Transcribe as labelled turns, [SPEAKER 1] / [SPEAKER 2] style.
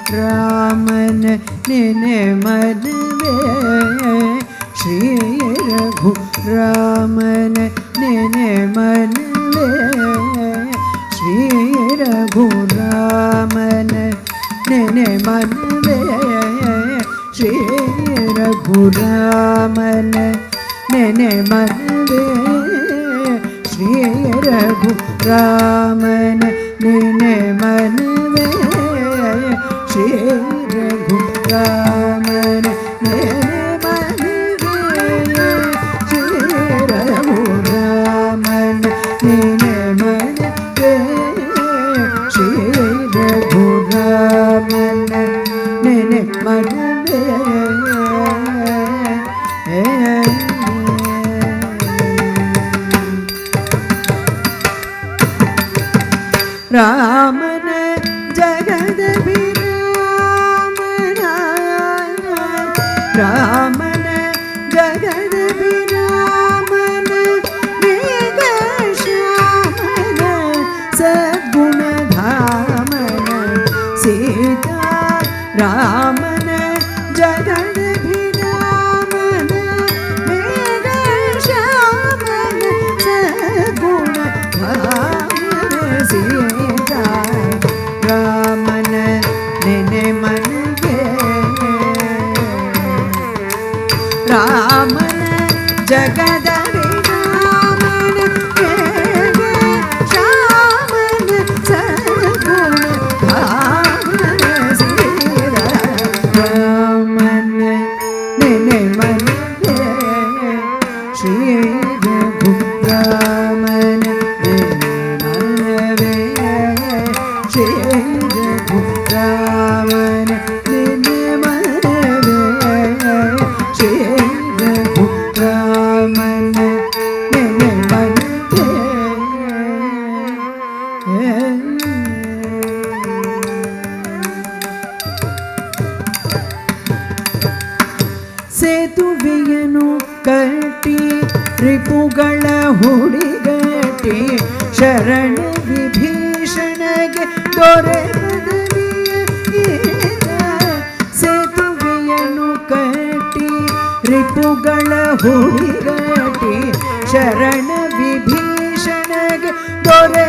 [SPEAKER 1] ರಾಮನ ನೆನೆ ಮನವೇ ಶ್ರೀ ರಘು ರಾಮನ ನೆನೆ ಮನವೇ ಶ್ರೀ ರಘು ರಾಮನ ನೆನೆ ಮನವೇ ಶ್ರೀ ರಘು ರಾಮನ ನೆನೆ ಮನವೇ ಶ್ರೀ ರಘು ರಾಮನ ನೆನೆ ಮನವೇ ಶ್ರೀ ರಘು ರಾಮನ ನೆನೆ ಮನವೇ ಶ್ರೀ ರಘು ರಾಮನ ನೆನೆ ಮನವೇ ಶ್ರೀ ರಘು ರಾಮನ ನೆನೆ ಮನವೇ ರಾಮನ ಜಗದ ವಿರಾಮನ ರಾಮನ ಜಗದ ವಿರಾಮನ ಮೇಘ ಶ್ಯಾಮನ ಸದ್ಗುಣ ಧಾಮನ ಸೀತಾ ರಾಮನ ಜಗದ ವಿರಾಮನ ಮೇಘ ಶ್ಯಾಮನ ಸದ್ಗುಣ ಧಾಮನ ಸೀತಾ ರಾಮನ ನೆನೆ ಮನವೇ ರಾಮನ ಜಗದ ವಿರಾಮನ ಮೇಘ ಶ್ಯಾಮನ ಸದ್ಗುಣ ಧಾಮನ ಸೀತಾ ರಾಮನ ನೆನೆ ಮನವೇ ಶ್ರೀ ರಘು ರಾಮನ ನೆನೆ ಮನವೇ ಶ್ರೀ ರಘು ರಾಮನ ನೆನೆ ಮನವೇ ಶ್ರೀ ರಘು ರಾಮನ ನೆನೆ ಮನವೇ ಸೇತುವೆಯನ್ನು ಕಟ್ಟಿ ರಿಪುಗಳ ಹುಡಿಗಟ್ಟಿ ಶರಣ ವಿಭೀಷಣಗೆ ದೊರೆ ಪದವಿಯ ಸೇತುವೆಯನ್ನು ಕಟ್ಟಿ ರಿಪುಗಳ ಹುಡಿಗಟ್ಟಿ ಶರಣ ವಿಭೀಷಣಗೆ ದೊರೆ